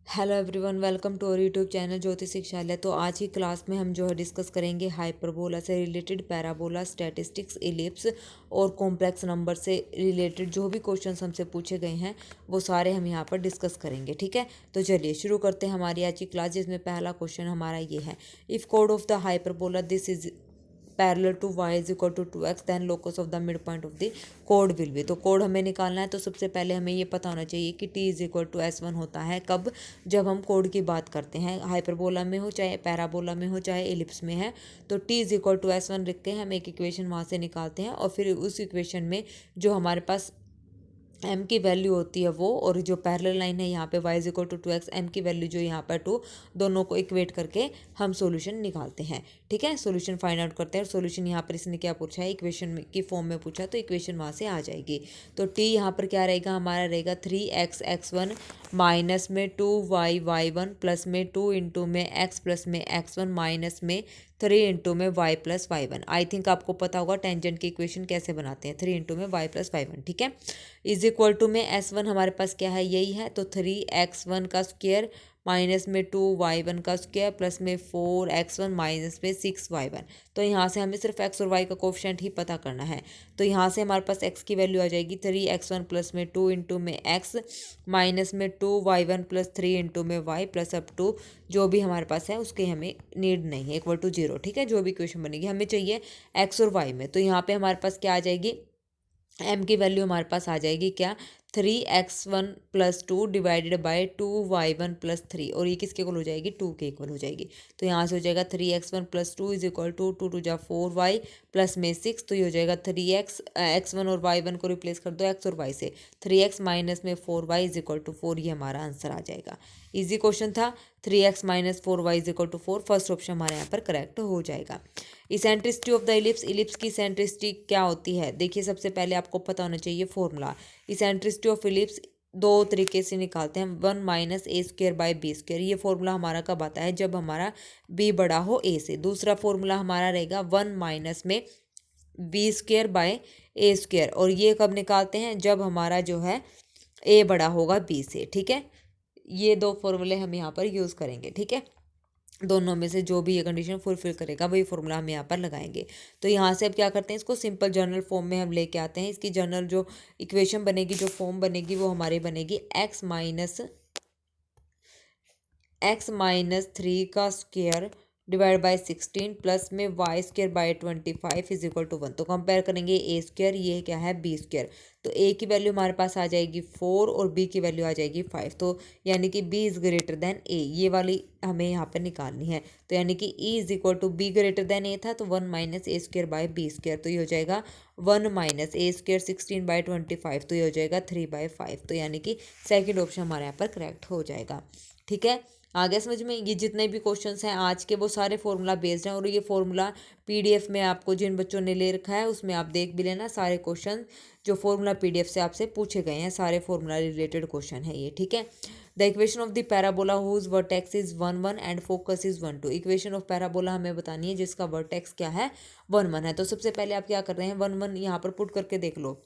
Hello everyone, welcome to our YouTube channel Jyoti Shikshalaya. तो आज की क्लास में हम जो है डिस्कस करेंगे हाइपरबोला से रिलेटेड, पैराबोला, स्टैटिस्टिक्स, इलिप्स और कॉम्प्लेक्स नंबर से रिलेटेड जो भी क्वेश्चंस हमसे पूछे गए हैं वो सारे हम यहाँ पर डिस्कस करेंगे। ठीक है, तो चलिए शुरू करते हैं हमारी आज की क्लास, जिसमें पहला क्वेश्चन हमारा ये है, इफ़ कोड of the hyperbola this is parallel to y is equal to 2x then locus of the mid point of the कोड विल बी। तो कोड हमें निकालना है, तो सबसे पहले हमें ये पता होना चाहिए कि t is equal to S1 होता है कब, जब हम कोड की बात करते हैं, हाइपरबोला में हो चाहे पैराबोला में हो चाहे एलिप्स में है। तो t is equal to S1 लिख के हम एक इक्वेशन वहाँ से निकालते हैं और फिर उस इक्वेशन में जो हमारे पास m की वैल्यू होती है वो, और जो पैरेलल लाइन है यहाँ पे y is equal to 2x, m की वैल्यू जो यहाँ पर 2, दोनों को इक्वेट करके हम सॉल्यूशन निकालते हैं। ठीक है, सॉल्यूशन फाइंड आउट करते हैं और सॉल्यूशन यहाँ पर इसने क्या पूछा है, इक्वेशन की फॉर्म में पूछा, तो इक्वेशन वहाँ से आ जाएगी। तो t यहाँ पर क्या रहेगा, हमारा रहेगा 3x x1 माइनस में 2y y1 प्लस में 2 इंटू में x प्लस में x1 माइनस में 3 इंटू में y plus y1। I think आपको पता होगा टेंजेंट की इक्वेशन कैसे बनाते हैं, 3 इंटू में y प्लस y1। ठीक है, इज इक्वल टू में S1 हमारे पास क्या है, यही है, तो 3x1 का स्क्वायर माइनस में 2y1 का स्क्वायर प्लस में 4x1 माइनस में 6y1। तो यहाँ से हमें सिर्फ x और y का कोफिशिएंट ही पता करना है। तो यहाँ से हमारे पास x की वैल्यू आ जाएगी 3x1 प्लस में 2 इंटू में x माइनस में 2y1 प्लस 3 इंटू में y प्लस अप टू जो भी हमारे पास है उसके हमें नीड नहीं है, इक्वल टू 0। ठीक है, जो भी इक्वेशन बनेगी हमें चाहिए x और y में। तो यहाँ पे हमारे पास क्या आ जाएगी, m की वैल्यू हमारे पास आ जाएगी क्या, 3x1 plus 2 divided by 2y1 plus 3, और ये किसके इक्वल हो जाएगी, 2 के इक्वल हो जाएगी। तो यहाँ से हो जाएगा 3x1 plus 2 is equal to 2 टू जा 4y प्लस में 6, तो ये हो जाएगा 3x x1 और y1 को रिप्लेस कर दो x और y से, 3x माइनस में 4y इज इक्वल टू 4, ये हमारा आंसर आ जाएगा। इजी क्वेश्चन था, 3x minus 4y is equal to 4, first option हमारे यहाँ पर करेक्ट हो जाएगा। Eccentricity of the ellipse, ellipse की इसेंट्रिसिटी क्या होती है, देखिए सबसे पहले आपको पता होना चाहिए फॉर्मूला। इसेंट्रिसिटी ऑफ इलिप्स दो तरीके से निकालते हैं, 1 minus a square by b square. ये फॉर्मूला हमारा कब आता है, जब हमारा b बड़ा हो a से। दूसरा फॉर्मूला हमारा रहेगा 1 माइनस में b square by a square, और ये कब निकालते हैं, जब हमारा जो है a बड़ा होगा b से। ठीक है, ये दो फॉर्मूले हम यहाँ पर यूज़ करेंगे। ठीक है, दोनों में से जो भी ये कंडीशन फुलफिल करेगा वही फॉर्मूला हम यहाँ पर लगाएंगे। तो यहाँ से अब क्या करते हैं, इसको सिंपल जर्नल फॉर्म में हम लेके आते हैं। इसकी जर्नल जो इक्वेशन बनेगी, जो फॉर्म बनेगी वो हमारी बनेगी x माइनस 3 का स्क्वायर डिवाइड बाई 16 प्लस में y square by 25 is equal to 1। तो कंपेयर करेंगे a स्क्वायर, ये क्या है b स्क्वायर। तो a की वैल्यू हमारे पास आ जाएगी 4 और b की वैल्यू आ जाएगी 5, तो यानी कि b is greater than a, ये वाली हमें यहाँ पर निकालनी है। तो यानी कि e is equal to b greater than a था, तो 1 minus a square by b square, तो ये हो जाएगा 1 माइनस ए स्क्वायर 16 बाई 25, तो ये हो जाएगा 3/5। तो यानी कि सेकेंड ऑप्शन हमारे यहाँ पर करेक्ट हो जाएगा। ठीक है, आगे समझ में, ये जितने भी क्वेश्चंस हैं आज के वो सारे फॉर्मूला बेस्ड हैं, और ये फॉर्मूला पीडीएफ में आपको जिन बच्चों ने ले रखा है उसमें आप देख भी लेना, सारे क्वेश्चन जो फॉर्मूला पीडीएफ से आपसे पूछे गए हैं सारे फॉर्मूला रिलेटेड क्वेश्चन है ये। ठीक है, the equation of the parabola whose vertex is 1 1 and focus is 1 2। Equation of parabola हमें बतानी है जिसका वर्टेक्स क्या है, 1 1 है। तो सबसे पहले आप क्या कर रहे हैं, 1 1 यहाँ पर पुट करके देख लो,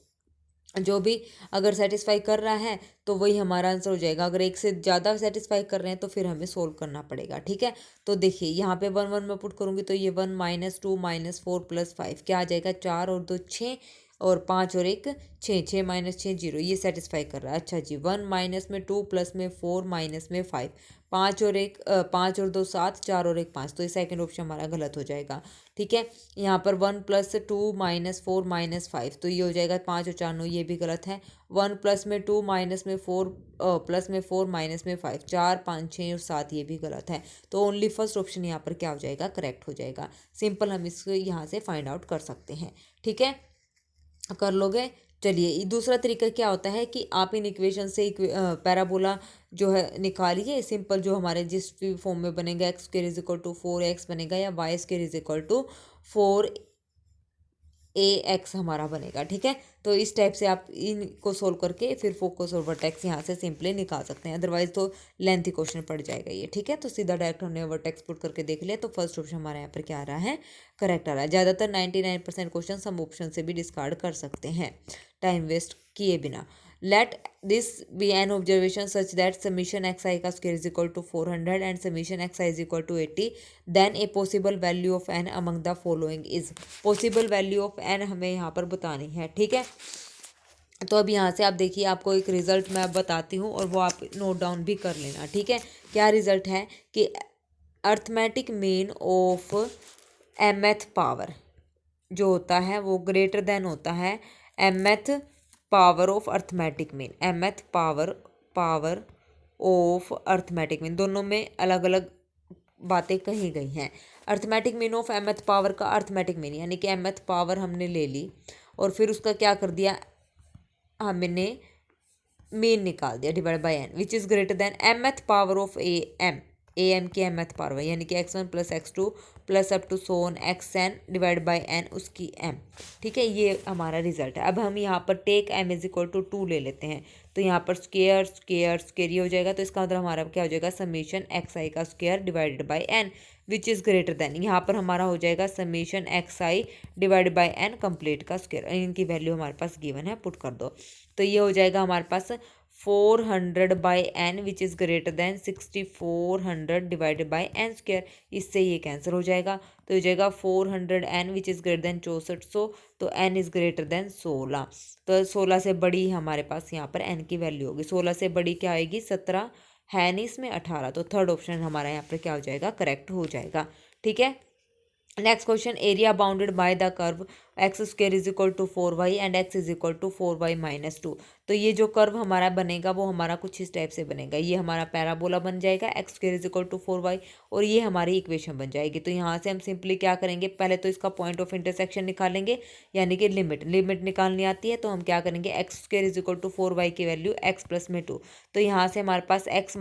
जो भी अगर सेटिस्फाई कर रहा है तो वही हमारा आंसर हो जाएगा। अगर एक से ज़्यादा सेटिस्फाई कर रहे हैं तो फिर हमें सोल्व करना पड़ेगा। ठीक है, तो देखिए यहाँ पे 1 1 में पुट करूँगी तो ये 1 माइनस 2 माइनस 4 प्लस 5 क्या आ जाएगा, 4 और 2 6 और 5 और 1 6, 6 माइनस 6 0, ये सेटिस्फाई कर रहा है। अच्छा जी, 1 माइनस में 2 प्लस में 4 माइनस में 5, 5 और 1 5 और 2 7, 4 और 1 5, तो ये सेकंड ऑप्शन हमारा गलत हो जाएगा। ठीक है, यहाँ पर 1 प्लस 2 माइनस 4 माइनस 5, तो ये हो जाएगा 5 और 4 9, ये भी गलत है। 1 प्लस में 2 माइनस में 4 प्लस में 4 माइनस में 5, 4 5 6 और 7, ये भी गलत है। तो ओनली फर्स्ट ऑप्शन यहाँ पर क्या हो जाएगा, करेक्ट हो जाएगा। सिंपल हम इसको यहाँ से फाइंड आउट कर सकते हैं। ठीक है, कर लोगे। चलिए, दूसरा तरीका क्या होता है कि आप इन इक्वेशन से पैराबोला जो है निकालिए, सिंपल जो हमारे जिस भी फॉर्म में बनेगा, x square is equal to 4x बनेगा, या y square is equal to 4ax हमारा बनेगा। ठीक है, तो इस टाइप से आप इनको सोल्व करके फिर फोकस और वर्टेक्स यहाँ से सिंपली निकाल सकते हैं, अदरवाइज तो लेंथी क्वेश्चन पड़ जाएगा ये। ठीक है, तो सीधा डायरेक्ट हमने वर्टेक्स पुट करके देख लिया, तो फर्स्ट ऑप्शन हमारे यहाँ पर क्या आ रहा है, करेक्ट आ रहा है। ज़्यादातर 99% क्वेश्चन हम ऑप्शन से भी डिस्कार्ड कर सकते हैं टाइम वेस्ट किए बिना। Let this be n observation such that summation x i का square is equal to 400 and summation x i is equal to 80, then a possible value of n among the following is. Possible value of n हमें यहाँ पर बतानी है, ठीक है। तो अब यहाँ से आप देखिए, आपको एक रिजल्ट मैं अब बताती हूँ और वो आप नोट डाउन भी कर लेना, ठीक है। क्या रिजल्ट है कि arithmetic mean of mth power जो होता है वो ग्रेटर देन होता है mth power of arithmetic mean. mth power of arithmetic mean, दोनों में अलग अलग बातें कही गई हैं। Arithmetic mean of mth power का अर्थमेटिक मीन यानी कि mth पावर हमने ले ली और फिर उसका क्या कर दिया, हमने मीन निकाल दिया divide by n which is greater than mth power of m की mth पावर यानी कि x1 plus x2 plus up to सोन xn डिवाइड बाय एन उसकी m, ठीक है। ये हमारा रिजल्ट है। अब हम यहाँ पर take m is equal to 2 ले लेते हैं, तो यहाँ पर स्क्वायर स्क्वायर स्क्वायर ये हो जाएगा, तो इसका मतलब हमारा क्या हो जाएगा, समीशन एक्स आई का square divided by n which is greater than, यहाँ पर हमारा हो जाएगा summation x i divide by n complete का स्क्वायर। इनकी वैल्यू हमारे पास गिवन है, पुट कर दो, तो ये हो जाएगा हमारे पास 400 by n which is greater than 6400 divided by n square. इससे ये कैंसिल हो जाएगा, तो हो जाएगा 400 n which is greater than 6400, तो एन इज़ ग्रेटर देन 16, तो 16 से बड़ी हमारे पास यहाँ पर एन की वैल्यू होगी। 16 से बड़ी क्या आएगी, 17 है नहीं इसमें 18, तो थर्ड ऑप्शन हमारा यहाँ पर क्या हो जाएगा, करेक्ट हो जाएगा, ठीक है। Next question, area bounded by the curve x square is equal to 4y and x is equal to 4y minus 2। तो ये जो कर्व हमारा बनेगा वो हमारा कुछ इस टाइप से बनेगा, ये हमारा पैराबोला बन जाएगा x square is equal to 4y और ये हमारी इक्वेशन बन जाएगी। तो यहाँ से हम सिंपली क्या करेंगे, पहले तो इसका पॉइंट ऑफ इंटरसेक्शन निकालेंगे यानी कि लिमिट निकालनी आती है, तो हम क्या करेंगे, x square is equal to 4y की वैल्यू एक्स प्लस में 2, तो यहाँ से हमारे पास एक्स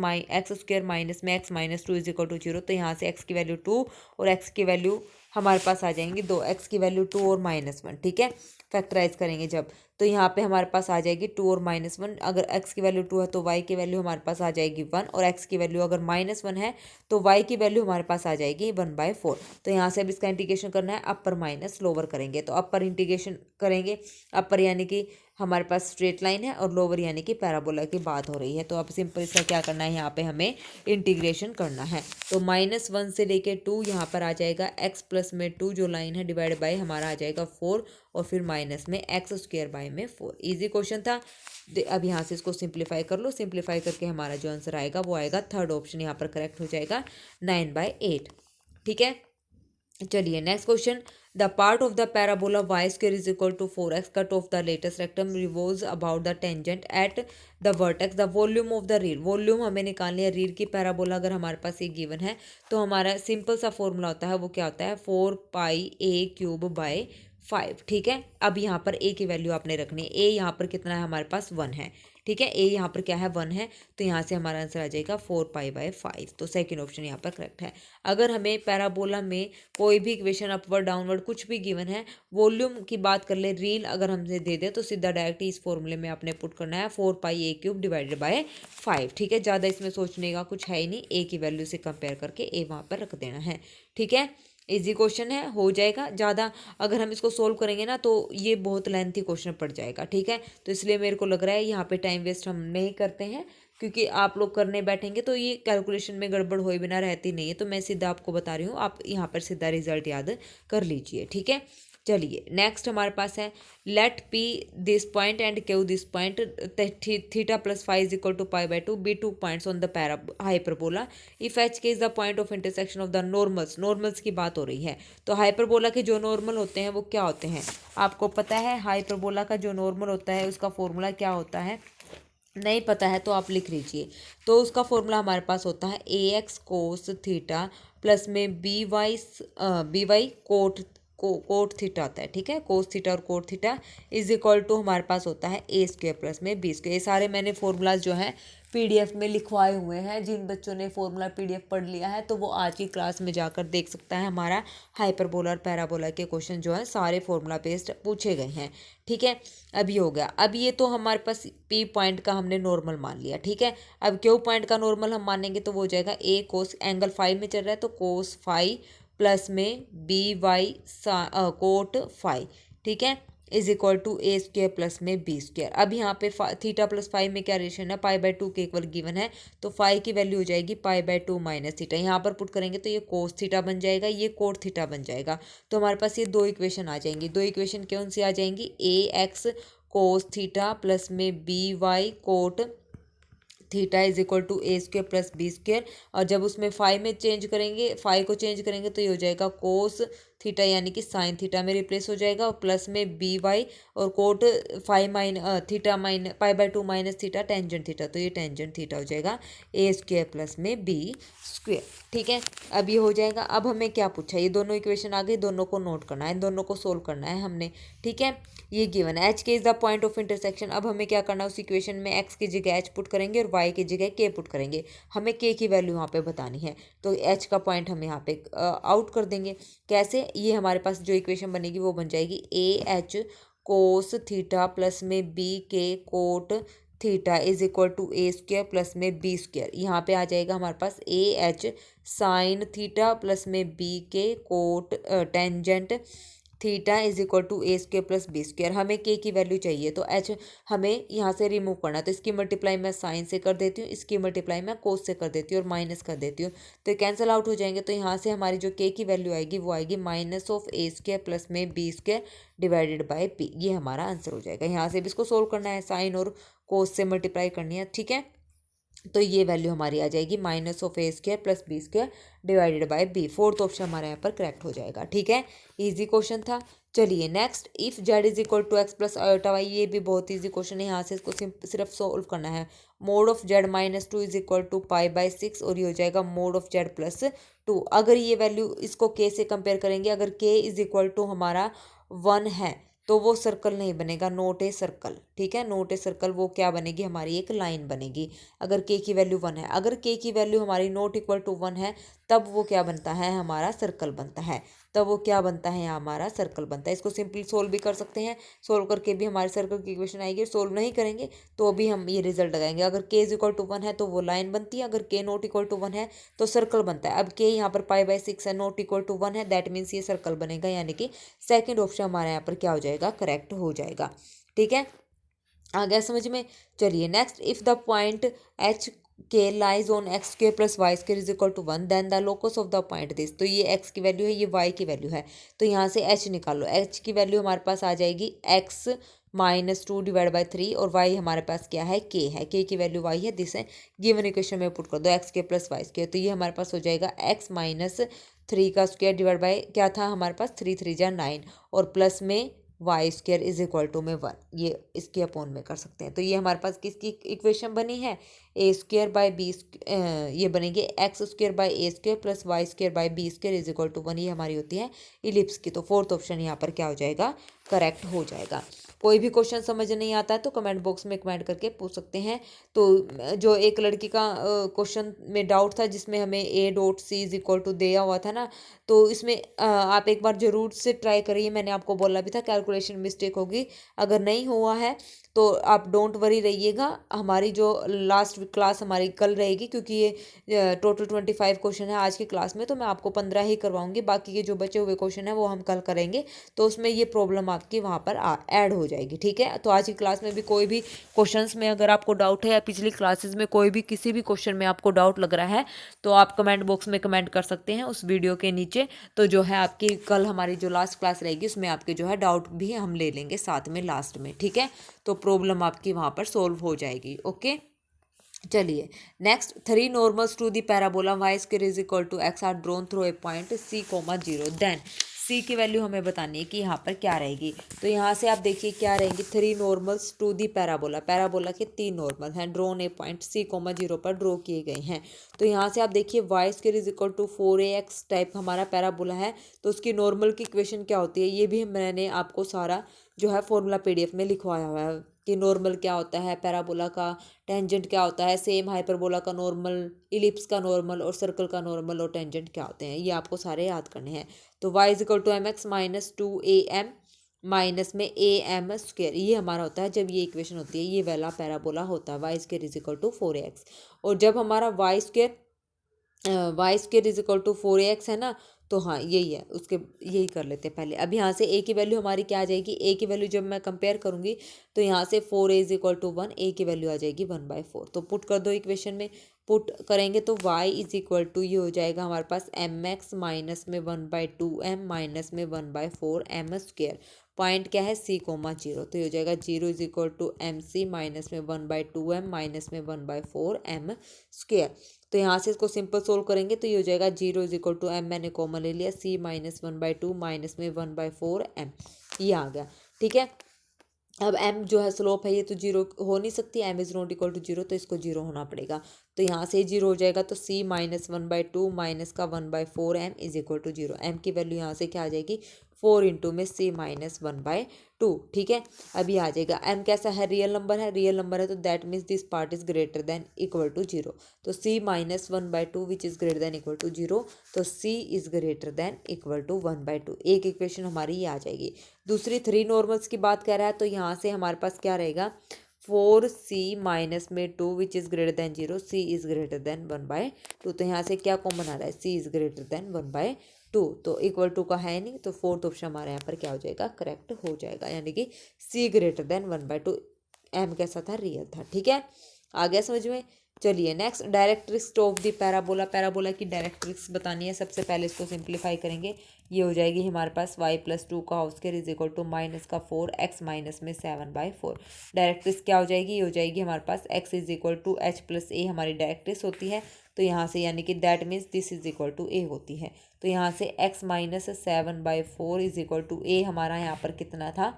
स्क्वायर माइनस में x minus 2 is equal to 0, तो यहाँ से एक्स की वैल्यू 2 और एक्स की वैल्यू हमारे पास आ जाएंगी 2, एक्स की वैल्यू 2 और -1, ठीक है। फैक्टराइज करेंगे जब, तो यहाँ पे हमारे पास आ जाएगी 2 और -1, अगर x की वैल्यू 2 है तो y की वैल्यू हमारे पास आ जाएगी 1, और x की वैल्यू अगर -1 है तो y की वैल्यू हमारे पास आ जाएगी 1/4। तो यहाँ से अब इसका इंटीग्रेशन करना है, अपर माइनस लोअर करेंगे, तो अपर इंटीग्रेशन करेंगे, अपर यानी कि हमारे पास स्ट्रेट लाइन है और लोअर यानी कि पैराबोला की बात हो रही है। तो अब सिंपल इसका क्या करना है, यहाँ पे हमें इंटीग्रेशन करना है, तो -1 से लेके 2 यहाँ पर आ जाएगा, x प्लस में 2 जो लाइन है डिवाइड बाय हमारा आ जाएगा 4 और फिर माइनस में एक्स स्क्वायर बाय में 4। इजी क्वेश्चन था। अब यहाँ से इसको सिंप्लीफाई कर लो, सिंप्लीफाई करके हमारा जो आंसर आएगा वो आएगा थर्ड ऑप्शन यहाँ पर करेक्ट हो जाएगा 9/8, ठीक है। चलिए next question, the part of the parabola y square is equal to 4x cut off the latus rectum revolves about the tangent at the vertex, the volume of the reel. Volume हमें निकालनी है, reel की parabola अगर हमारे पास ये given है तो हमारा सिंपल सा फॉर्मूला होता है, वो क्या होता है 4πa³/5, ठीक है। अब यहाँ पर a की वैल्यू आपने रखनी है, a यहाँ पर कितना है हमारे पास 1 है, ठीक है, a यहाँ पर क्या है 1 है, तो यहाँ से हमारा आंसर आ जाएगा 4π/5, तो सेकंड ऑप्शन यहाँ पर करेक्ट है। अगर हमें पैराबोला में कोई भी इक्वेशन अपवर्ड डाउनवर्ड कुछ भी गिवन है, वॉल्यूम की बात कर ले, रील अगर हमसे दे दे तो सीधा डायरेक्ट इस फॉर्मूले में आपने पुट करना है 4πa³ डिवाइडेड बाय 5, ठीक है। ज़्यादा इसमें सोचने का कुछ है ही नहीं, a की वैल्यू से कंपेयर करके a वहाँ पर रख देना है, ठीक है। इजी क्वेश्चन है, हो जाएगा। ज़्यादा अगर हम इसको सोल्व करेंगे ना तो ये बहुत लेंथी क्वेश्चन पड़ जाएगा, ठीक है। तो इसलिए मेरे को लग रहा है यहाँ पे टाइम वेस्ट हम नहीं करते हैं, क्योंकि आप लोग करने बैठेंगे तो ये कैलकुलेशन में गड़बड़ हुए बिना रहती नहीं है, तो मैं सीधा आपको बता रही हूँ, आप यहाँ पर सीधा रिजल्ट याद कर लीजिए, ठीक है। चलिए नेक्स्ट हमारे पास है, let p this point and q this point theta plus phi is equal to π/2 b 2 points on the hyperbola if h k is the point of intersection of the normals की बात हो रही है। तो hyperbola के जो normal होते हैं वो क्या होते हैं, आपको पता है हाइपरबोला का जो नॉर्मल होता है उसका फॉर्मूला क्या होता है, नहीं पता है तो आप लिख लीजिए। तो उसका फॉर्मूला हमारे पास होता है ax कोस थीटा प्लस में by कोट थीटा आता है, ठीक है, कोस थीटा और cot theta is equal to हमारे पास होता है a स्क्वायर प्लस में b स्क्वायर। ये सारे मैंने फॉर्मूलाज जो हैं पीडीएफ में लिखवाए हुए हैं, जिन बच्चों ने फॉर्मूला पीडीएफ पढ़ लिया है तो वो आज की क्लास में जाकर देख सकता है, हमारा हाइपरबोला और पैराबोला के क्वेश्चन जो है सारे फॉर्मूला बेस्ड पूछे गए हैं, ठीक है। अब ये हो गया, अब ये तो हमारे पास पी पॉइंट का हमने नॉर्मल मान लिया, ठीक है। अब क्यू पॉइंट का नॉर्मल हम मानेंगे तो वो हो जाएगा a कोस एंगल 5 में चल रहा है तो कोस 5 प्लस में by कोट 5, ठीक है। Is equal to a square plus में बी स्क्वायर। अब यहाँ पे थीटा प्लस फाइव में क्या रिलेशन है, पाई बाय टू के इक्वल गिवन है, तो फाइव की वैल्यू हो जाएगी पाई बाय टू माइनस थीटा। यहाँ पर पुट करेंगे तो ये कोस थीटा बन जाएगा, ये कोट थीटा बन जाएगा। तो हमारे पास ये दो इक्वेशन आ जाएंगी। दो इक्वेशन कौन सी आ जाएंगी, a x cos theta plus में b y cot theta is equal to a square plus b square. और जब उसमें फाइव में चेंज करेंगे, फाइव को चेंज करेंगे तो ये हो जाएगा कोस थीटा यानी कि साइन थीटा में रिप्लेस हो जाएगा, और प्लस में बी वाई और cot five theta pi by two minus theta tangent theta, तो ये टेंजेंट थीटा हो जाएगा ए स्क्वायर प्लस में बी स्क्वायर। ठीक है, अब ये हो जाएगा। अब हमें क्या पूछा, ये दोनों इक्वेशन आ गई, दोनों को नोट करना है, इन दोनों को सोल्व करना है हमने। ठीक है, ये गिवन है H k is the point of intersection. अब हमें क्या करना है, उस इक्वेशन में एक्स की जगह एच पुट करेंगे और वाई की जगह के पुट करेंगे। हमें के की वैल्यू यहाँ पे बतानी है, तो एच का पॉइंट हम यहाँ पे आउट कर देंगे। कैसे, ये हमारे पास जो इक्वेशन बनेगी वो बन जाएगी a h cos theta plus में b k cot theta is equal to a square plus में बी स्क्वायर। यहाँ पे आ जाएगा हमारे पास a h sine theta plus में b k cot tangent theta is equal to a square plus b square. हमें के की वैल्यू चाहिए, तो एच हमें यहाँ से रिमूव करना है, तो इसकी मल्टीप्लाई मैं साइन से कर देती हूँ, इसकी मल्टीप्लाई मैं कोस से कर देती हूँ और माइनस कर देती हूँ, तो कैंसिल आउट हो जाएंगे। तो यहाँ से हमारी जो के की वैल्यू आएगी वो आएगी minus of a square plus में b square divided by p. ये हमारा आंसर हो जाएगा। यहाँ से भी इसको सोल्व करना है, साइन और कोस से मल्टीप्लाई करनी है। ठीक है, तो ये वैल्यू हमारी आ जाएगी minus of a square plus b square divided by b. Fourth option हमारे यहाँ पर करेक्ट हो जाएगा। ठीक है, इजी क्वेश्चन था। चलिए next, if z is equal to x plus iota y. ये भी बहुत इजी क्वेश्चन है, यहाँ से इसको सिर्फ सोल्व करना है। Mod of z minus two is equal to pi by six, और ये हो जाएगा mod of z plus two. अगर ये वैल्यू इसको के से कंपेयर करेंगे, अगर के इज इक्वल टू हमारा वन है तो वो सर्कल नहीं बनेगा, नोट ए सर्कल। ठीक है, नोट ए सर्कल, वो क्या बनेगी, हमारी एक लाइन बनेगी। अगर के की वैल्यू वन है, अगर के की वैल्यू हमारी नॉट इक्वल टू वन है, तब वो क्या बनता है, हमारा सर्कल बनता है। तब वो क्या बनता है, हमारा सर्कल बनता है। इसको सिंपली सोल्व भी कर सकते हैं, सोल्व करके भी हमारे सर्कल की इक्वेशन आएगी। सोल्व नहीं करेंगे तो भी हम ये रिजल्ट लगाएंगे। अगर के इज इक्वल टू वन है तो वो लाइन बनती है, अगर के नॉट इक्वल टू वन है तो सर्कल बनता है। अब के यहाँ पर पाई बाय सिक्स है, नॉट इक्वल टू वन है, दैट मीन्स ये सर्कल बनेगा, यानी कि सेकेंड ऑप्शन हमारे यहाँ पर क्या हो जाएगा, करेक्ट हो जाएगा। ठीक है, आ गया समझ में। चलिए next, if the point h k lies on x square plus y square is equal to one, then the locus of the point this. तो ये एक्स की वैल्यू है, ये वाई की वैल्यू है, तो यहाँ से एच निकालो। एच की वैल्यू हमारे पास आ जाएगी x minus to divide by three, और वाई हमारे पास क्या है, के है, के की वैल्यू वाई है। दिस है गिवन इक्वेशन में पुट कर दो, एक्स के प्लस वाई स्क्र, तो ये हमारे पास हो जाएगा एक्स माइनस थ्री का स्क्वायर डिवाइड बाई क्या था हमारे पास, थ्री थ्री जा नाइन, और प्लस में y square is equal to में वन, ये इसके अपोन में कर सकते हैं। तो ये हमारे पास किसकी इक्वेशन बनी है, ए स्क्र बाय बी, ये बनेगी x square by a square plus y square by b square is equal to one. ये हमारी होती है इलिप्स की। तो फोर्थ ऑप्शन यहाँ पर क्या हो जाएगा, करेक्ट हो जाएगा। कोई भी क्वेश्चन समझ नहीं आता है तो कमेंट बॉक्स में कमेंट करके पूछ सकते हैं। तो जो एक लड़की का क्वेश्चन में डाउट था, जिसमें हमें a dot c is equal to दिया हुआ था ना, तो इसमें आप एक बार जरूर से ट्राई करिए। मैंने आपको बोला भी था कैलकुलेशन मिस्टेक होगी, अगर नहीं हुआ है तो आप डोंट वरी रहिएगा। हमारी जो लास्ट क्लास हमारी कल रहेगी, क्योंकि ये टोटल 25 क्वेश्चन है आज की क्लास में, तो मैं आपको 15 ही करवाऊंगी, बाकी के जो बचे हुए क्वेश्चन है वो हम कल करेंगे। तो उसमें ये प्रॉब्लम आपकी वहाँ पर ऐड हो जाएगी। ठीक है, तो आज की क्लास में भी कोई भी क्वेश्चंस में अगर आपको डाउट है, या पिछली क्लासेस में कोई भी किसी भी क्वेश्चन में आपको डाउट लग रहा है, तो आप कमेंट बॉक्स में कमेंट कर सकते हैं उस वीडियो के नीचे। तो जो है आपकी कल हमारी जो लास्ट क्लास रहेगी उसमें आपके जो है डाउट भी हम ले लेंगे साथ में लास्ट में। ठीक है, तो प्रॉब्लम आपकी वहाँ पर सोल्व हो जाएगी। ओके, चलिए next, three normals to the parabola y square is equal to x are drawn through a point c comma zero. Then c की वैल्यू हमें बतानी है कि यहाँ पर क्या रहेगी। तो यहाँ से आप देखिए क्या रहेंगी, three normals to the parabola, parabola के तीन नॉर्मल हैं, drawn a point c comma zero पर ड्रॉ किए गए हैं। तो यहाँ से आप देखिए y square is equal to 4ax type हमारा पैराबोला है, तो उसकी नॉर्मल की इक्वेशन क्या होती है, ये भी मैंने आपको सारा जो है फॉर्मूला PDF में लिखवाया हुआ है कि नॉर्मल क्या होता है, पैराबोला का टेंजेंट क्या होता है, सेम हाइपरबोला का नॉर्मल, इलिप्स का नॉर्मल और सर्कल का नॉर्मल और टेंजेंट क्या होते हैं, ये आपको सारे याद करने हैं। तो y is equal to m x minus two a m minus में ए एम स्क्वेयर, ये हमारा होता है जब ये इक्वेशन होती है, ये वाला पैराबोला होता है y square is equal to 4ax। और जब हमारा y square is equal to 4ax है ना, तो हाँ यही है, उसके यही कर लेते हैं पहले। अब यहाँ से ए की वैल्यू हमारी क्या आ जाएगी, ए की वैल्यू जब मैं कंपेयर करूँगी तो यहाँ से 4a इज इक्वल टू 1, ए की वैल्यू आ जाएगी 1/4। तो पुट कर दो इक्वेशन में, पुट करेंगे तो y इज इक्वल टू ये हो जाएगा हमारे पास mx माइनस में 1/2m माइनस में 1/4m²। पॉइंट क्या है, c, 0, तो ये हो जाएगा 0 is equal to mc minus में 1/2m माइनस में 1/4m²। तो यहाँ से इसको सिंपल सोल्व करेंगे तो ये हो जाएगा 0 इज इक्वल टू m, मैंने कॉमन ले लिया, c माइनस 1/2 माइनस में 1/4m, ये आ गया। ठीक है, अब m जो है स्लोप है ये तो जीरो हो नहीं सकती, m इज नॉट इक्वल टू जीरो, तो इसको जीरो होना पड़ेगा। तो यहाँ से जीरो हो जाएगा, तो c माइनस 1/2 माइनस का 1/4m is equal to zero. m की वैल्यू यहाँ से क्या आ जाएगी, 4 इंटू में c माइनस 1/2। ठीक है, अभी आ जाएगा m कैसा है, रियल नंबर है, रियल नंबर है तो that means this part is greater than equal to zero. तो c minus 1/2 which is greater than equal to zero, तो c is greater than equal to 1/2। एक इक्वेशन हमारी ये आ जाएगी। दूसरी 3 नॉर्मल्स की बात कर रहा है, तो यहाँ से हमारे पास क्या रहेगा, 4c माइनस में 2 विच is greater then 0, c is greater then 1/2। तो यहाँ से क्या कॉमन आ रहा है, c इज़ ग्रेटर देन 1/2, तो इक्वल टू का है नहीं, तो फोर्थ ऑप्शन हमारे यहाँ पर क्या हो जाएगा, करेक्ट हो जाएगा, यानी कि c ग्रेटर देन 1/2। m कैसा था, रियल था। ठीक है, आ गया समझ में। चलिए next, directrix of the parabola. Parabola की डायरेक्ट्रिक्स बतानी है, सबसे पहले इसको सिंप्लीफाई करेंगे। ये हो जाएगी हमारे पास y प्लस 2 का whole square is equal to minus का 4x माइनस में 7/4। डायरेक्ट्रिक्स क्या हो जाएगी, ये हो जाएगी हमारे पास x is equal to h plus a, हमारी डायरेक्ट्रिक्स होती है। तो यहाँ से यानी कि that means this is equal to a होती है। तो यहाँ से x minus 7/4 is equal to a, हमारा यहाँ पर कितना था,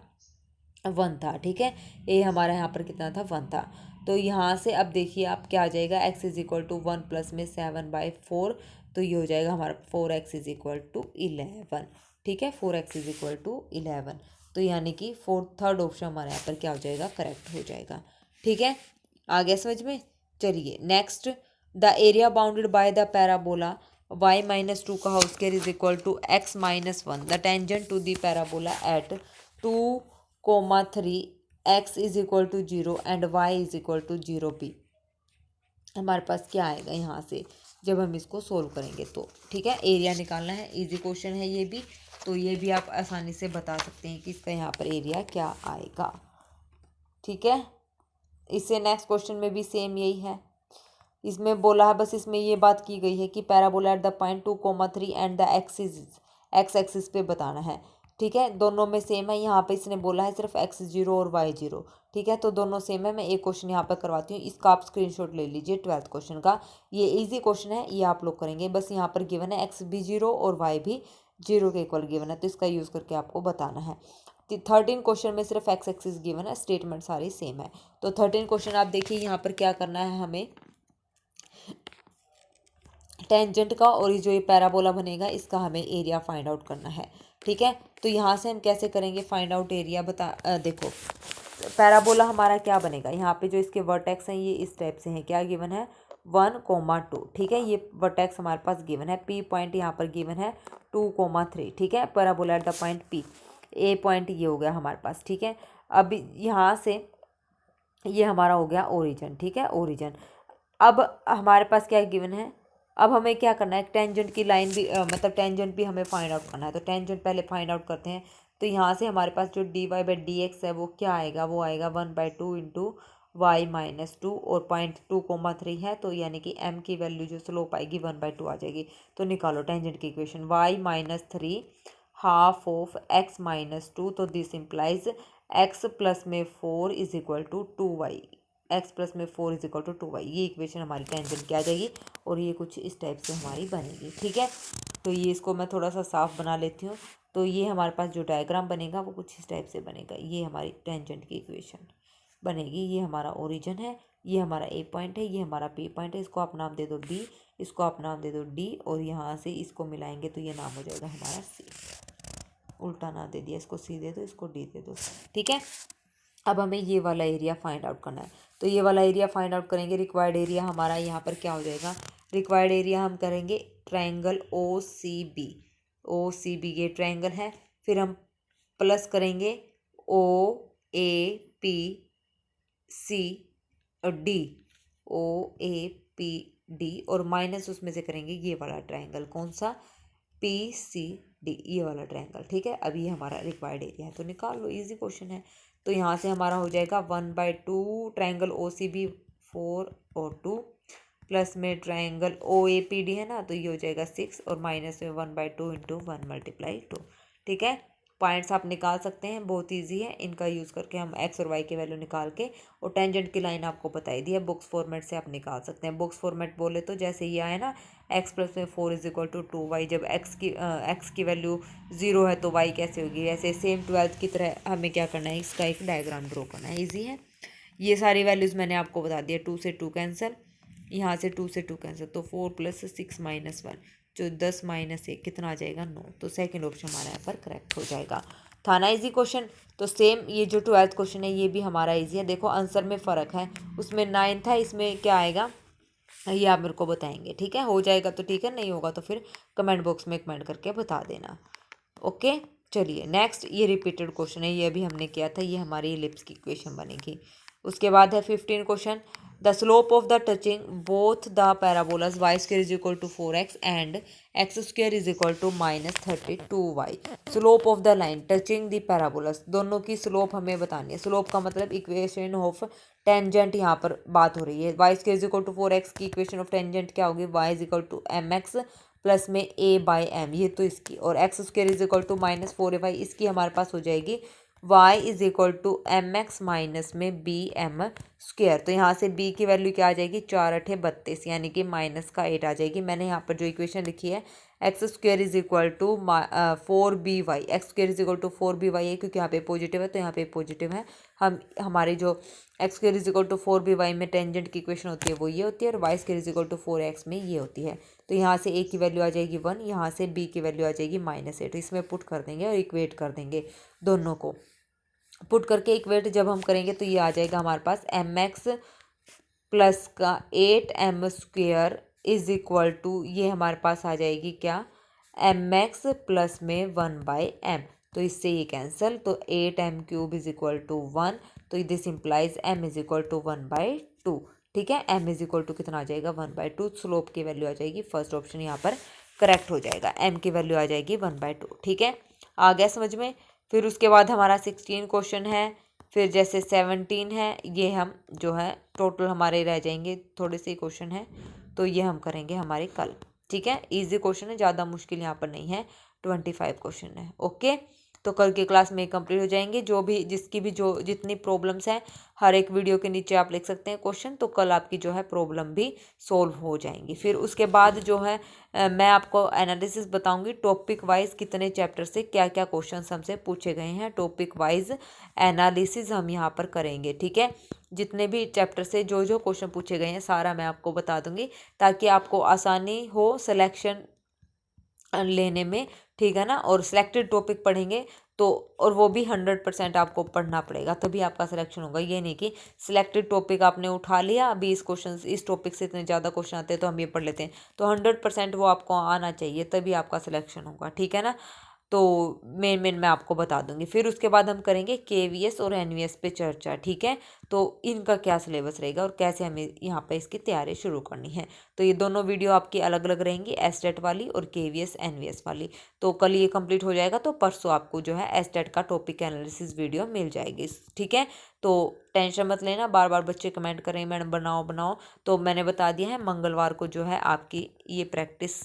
1 था। ठीक है, ए हमारा यहाँ पर कितना था, 1 था। तो यहाँ से अब देखिए आप क्या आ जाएगा, x is equal to 1 plus में 7/4, तो ये हो जाएगा हमारा 4x इज इक्वल टू 11। ठीक है, 4x इज इक्वल टू 11, तो यानी कि थर्ड ऑप्शन हमारे यहाँ पर क्या हो जाएगा, करेक्ट हो जाएगा। ठीक है, आ गया समझ में। चलिए next, the area bounded by the parabola y minus 2 का whole square is equal to x minus 1, the tangent to the parabola at 2,3 x is equal to 0 and y is equal to 0 p। हमारे पास क्या आएगा यहाँ से जब हम इसको solve करेंगे तो। ठीक है, एरिया निकालना है, इजी क्वेश्चन है ये भी, तो ये भी आप आसानी से बता सकते हैं कि इसका यहाँ पर एरिया क्या आएगा। ठीक है, इससे नेक्स्ट क्वेश्चन में भी सेम यही है, इसमें बोला है, बस इसमें ये बात की गई है कि parabola at the point 2,3 and the x axis पे बताना है। ठीक है, दोनों में सेम है, यहाँ पे इसने बोला है सिर्फ x0 और y0। ठीक है, तो दोनों सेम है। मैं एक क्वेश्चन यहाँ पर करवाती हूँ, इसका आप स्क्रीनशॉट ले लीजिए 12th क्वेश्चन का, ये इजी क्वेश्चन है, ये आप लोग करेंगे। बस यहाँ पर गिवन है x भी 0 और y भी 0 के इक्वल गिवन है, तो इसका यूज़ करके आपको बताना है। 13 क्वेश्चन में सिर्फ x एक्सिस गिवन है, स्टेटमेंट सारी सेम है। तो 13 क्वेश्चन आप देखिए, यहाँ पर क्या करना है हमें, टेंजेंट का और ये जो ये पैराबोला बनेगा इसका हमें एरिया फाइंड आउट करना है। ठीक है, तो यहाँ से हम कैसे करेंगे फाइंड आउट एरिया, देखो पैराबोला हमारा क्या बनेगा, यहाँ पे जो इसके वर्टेक्स हैं ये इस टाइप से हैं, क्या गिवन है 1,2। ठीक है, ये वर्टेक्स हमारे पास गिवन है, पी पॉइंट यहाँ पर गिवन है 2,3। ठीक है, parabola at the point P, A point ये हो गया हमारे पास। ठीक है, अब यहाँ से ये हमारा हो गया ओरिजिन। ठीक है, ओरिजिन। अब हमारे पास क्या गिवन है, अब हमें क्या करना है, टेंजेंट की लाइन भी मतलब टेंजेंट भी हमें फाइंड आउट करना है। तो टेंजेंट पहले फाइंड आउट करते हैं। तो यहाँ से हमारे पास जो dy/dx है वो क्या आएगा, वो आएगा 1/2 इंटू y माइनस 2, और पॉइंट 2,3 है, तो यानी कि m की वैल्यू जो स्लोप आएगी 1/2 आ जाएगी। तो निकालो टेंजेंट की equation, y minus 3 half of x minus 2, तो दिस इम्प्लाइज x प्लस में 4 is equal to 2y, x plus में 4 इज इक्वल टू 2y। ये इक्वेशन हमारी टेंजेंट की आ जाएगी, और ये कुछ इस टाइप से हमारी बनेगी। ठीक है, तो ये इसको मैं थोड़ा सा साफ बना लेती हूँ। तो ये हमारे पास जो डायग्राम बनेगा वो कुछ इस टाइप से बनेगा, ये हमारी टेंजेंट की इक्वेशन बनेगी। ये हमारा ओरिजिन है, ये हमारा ए पॉइंट है, ये हमारा पी पॉइंट है, इसको आप नाम दे दो बी, इसको आप नाम दे दो डी, और यहाँ से इसको मिलाएंगे तो ये नाम हो जाएगा हमारा सी। उल्टा नाम दे दिया, इसको सी दे दो, इसको डी दे दो। ठीक है, अब हमें ये वाला एरिया फाइंड आउट करना है। तो ये वाला एरिया फाइंड आउट करेंगे, रिक्वायर्ड एरिया हमारा यहाँ पर क्या हो जाएगा, रिक्वायर्ड एरिया हम करेंगे ट्रायंगल ओ सी बी ये ट्रायंगल है, फिर हम प्लस करेंगे OAPCD, OAPD, और माइनस उसमें से करेंगे ये वाला ट्रायंगल, कौन सा, PCD, ये वाला ट्रायंगल। ठीक है, अभी ये हमारा रिक्वायर्ड एरिया है तो निकाल लो, इजी क्वेश्चन है। तो यहाँ से हमारा हो जाएगा 1/2 ट्रायंगल OCB 4 और 2 प्लस में ट्रायंगल OAPD है ना, तो ये हो जाएगा 6 और माइनस में 1/2 इंटू 1 × 2। ठीक है, पॉइंट्स आप निकाल सकते हैं, बहुत इजी है, इनका यूज़ करके हम एक्स और वाई की वैल्यू निकाल के, और टेंजेंट की लाइन आपको बताई दी है, बुक्स फॉर्मेट से आप निकाल सकते हैं। बुक्स फॉर्मेट बोले तो जैसे ये आए ना, x प्लस में 4 = 2y, जब x की वैल्यू 0 है तो y कैसे होगी, ऐसे सेम 12th की तरह हमें क्या करना है, इसका एक डायग्राम ड्रॉ करना है। ईजी है, ये सारी वैल्यूज़ मैंने आपको बता दिया। 2 से 2 कैंसिल, यहाँ से 2 से 2 कैंसिल, तो 4 + 6 - 1 जो 10 - 1 कितना आ जाएगा, 9। तो सेकंड ऑप्शन हमारा यहाँ पर करेक्ट हो जाएगा। था ना इजी क्वेश्चन। तो सेम ये जो 12th क्वेश्चन है ये भी हमारा इजी है। देखो आंसर में फ़र्क है, उसमें 9 था, इसमें क्या आएगा ये आप मेरे को बताएंगे। ठीक है, हो जाएगा तो ठीक है, नहीं होगा तो फिर कमेंट बॉक्स में कमेंट करके बता देना। ओके, चलिए नेक्स्ट, ये रिपीटेड क्वेश्चन है, ये अभी हमने किया था, ये हमारी इलिप्स की इक्वेशन बनेगी। उसके बाद है 15 question, the slope of the touching both the parabolas y² = 4x and x² = -32y। Slope of the line touching the parabolas, दोनों की स्लोप हमें बतानी है। स्लोप का मतलब इक्वेशन ऑफ टेंजेंट यहाँ पर बात हो रही है। y² = 4x की इक्वेशन ऑफ टेंजेंट क्या होगी, y = mx प्लस में a/m, ये तो इसकी, और x² = -4ay, इसकी हमारे पास हो जाएगी y = mx माइनस में bm²। तो यहाँ से b की वैल्यू क्या आ जाएगी, 4 × 8 = 32, यानी कि -8 आ जाएगी। मैंने यहाँ पर जो इक्वेशन लिखी है x² = 4by, x² = 4by है क्योंकि यहाँ पे पॉजिटिव है तो यहाँ पे पॉजिटिव है। हम हमारी जो x² = 4by में टेंजेंट की इक्वेशन होती है वो ये होती है, और y² = 4x में ये होती है। तो यहाँ से a की वैल्यू आ जाएगी 1, यहाँ से b की वैल्यू आ जाएगी -8। इसमें पुट कर देंगे और इक्वेट कर देंगे, दोनों को पुट करके इक्वेट जब हम करेंगे तो ये आ जाएगा हमारे पास mx प्लस का 8m² = ये हमारे पास आ जाएगी क्या, mx प्लस में 1/m। तो इससे ये कैंसिल, तो 8m³ = 1, तो दिस इम्प्लाइज m = 1/2। ठीक है, m = कितना आ जाएगा, 1/2। स्लोप की वैल्यू आ जाएगी, फर्स्ट ऑप्शन यहाँ पर करेक्ट हो जाएगा, m की वैल्यू आ जाएगी 1/2। ठीक है, आ गया समझ में। फिर उसके बाद हमारा 16 क्वेश्चन है, फिर जैसे 17 है, ये हम जो है टोटल हमारे रह जाएंगे, थोड़े से क्वेश्चन है तो ये हम करेंगे हमारे कल। ठीक है, इजी क्वेश्चन है, ज़्यादा मुश्किल यहाँ पर नहीं है, 25 क्वेश्चन है। ओके, तो कल की क्लास में कंप्लीट हो जाएंगे। जो भी जिसकी भी जो जितनी प्रॉब्लम्स हैं, हर एक वीडियो के नीचे आप लिख सकते हैं क्वेश्चन, तो कल आपकी जो है प्रॉब्लम भी सोल्व हो जाएंगी। फिर उसके बाद जो है मैं आपको एनालिसिस बताऊंगी, टॉपिक वाइज कितने चैप्टर से क्या क्या क्वेश्चन हमसे पूछे गए हैं, टॉपिक वाइज एनालिसिस हम यहाँ पर करेंगे। ठीक है, जितने भी चैप्टर से जो जो क्वेश्चन पूछे गए हैं सारा मैं आपको बता दूंगी, ताकि आपको आसानी हो सिलेक्शन लेने में। ठीक है ना, और सिलेक्टेड टॉपिक पढ़ेंगे तो, और वो भी 100% आपको पढ़ना पड़ेगा, तभी आपका सिलेक्शन होगा। ये नहीं कि सिलेक्टेड टॉपिक आपने उठा लिया, अभी इस क्वेश्चन इस टॉपिक से इतने ज़्यादा क्वेश्चन आते हैं तो हम ये पढ़ लेते हैं, तो 100% वो आपको आना चाहिए, तभी आपका सिलेक्शन होगा। ठीक है ना, तो मेन मैं आपको बता दूंगी। फिर उसके बाद हम करेंगे KVS और NVS पे चर्चा। ठीक है, तो इनका क्या सिलेबस रहेगा और कैसे हमें यहाँ पे इसकी तैयारी शुरू करनी है, तो ये दोनों वीडियो आपकी अलग अलग रहेंगी, STET वाली और KVS NVS वाली। तो कल ये कंप्लीट हो जाएगा, तो परसों आपको जो है STET का टॉपिक एनालिसिस वीडियो मिल जाएगी। ठीक है, तो टेंशन मत लेना, बार बार बच्चे कमेंट करें मैडम बनाओ, तो मैंने बता दिया है, मंगलवार को जो है आपकी ये प्रैक्टिस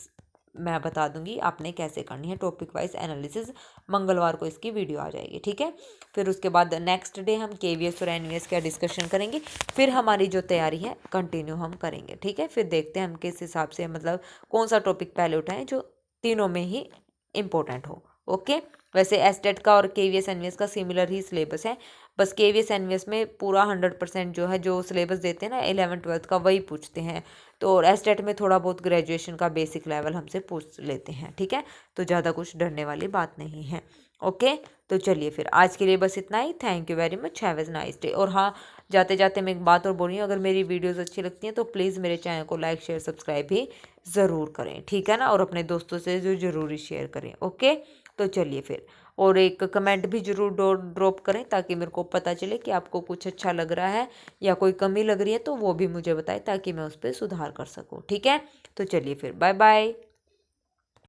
मैं बता दूंगी आपने कैसे करनी है, टॉपिक वाइज एनालिसिस मंगलवार को इसकी वीडियो आ जाएगी। ठीक है, फिर उसके बाद नेक्स्ट डे हम KVS और NVS का डिस्कशन करेंगे, फिर हमारी जो तैयारी है कंटिन्यू हम करेंगे। ठीक है, फिर देखते हैं हम किस हिसाब से, मतलब कौन सा टॉपिक पहले उठाएं जो तीनों में ही इम्पोर्टेंट हो। ओके, वैसे STET का और KVS NVS का सिमिलर ही सिलेबस है, बस KVS NVS में पूरा 100% जो है जो सिलेबस देते हैं ना 11th 12th का वही पूछते हैं, तो और STET में थोड़ा बहुत ग्रेजुएशन का बेसिक लेवल हमसे पूछ लेते हैं। ठीक है, तो ज़्यादा कुछ डरने वाली बात नहीं है। ओके, तो चलिए फिर आज के लिए बस इतना ही। Thank you very much, have a nice day. और हाँ, जाते जाते मैं एक बात और बोल रही हूँ, अगर मेरी वीडियोज़ अच्छी लगती हैं तो प्लीज़ मेरे चैनल को लाइक शेयर सब्सक्राइब भी ज़रूर करें। ठीक है ना, और अपने दोस्तों से जो ज़रूरी शेयर करें। ओके, तो चलिए फिर, और एक कमेंट भी ज़रूर ड्रॉप करें ताकि मेरे को पता चले कि आपको कुछ अच्छा लग रहा है या कोई कमी लग रही है, तो वो भी मुझे बताएं ताकि मैं उस पर सुधार कर सकूं। ठीक है, तो चलिए फिर, बाय बाय।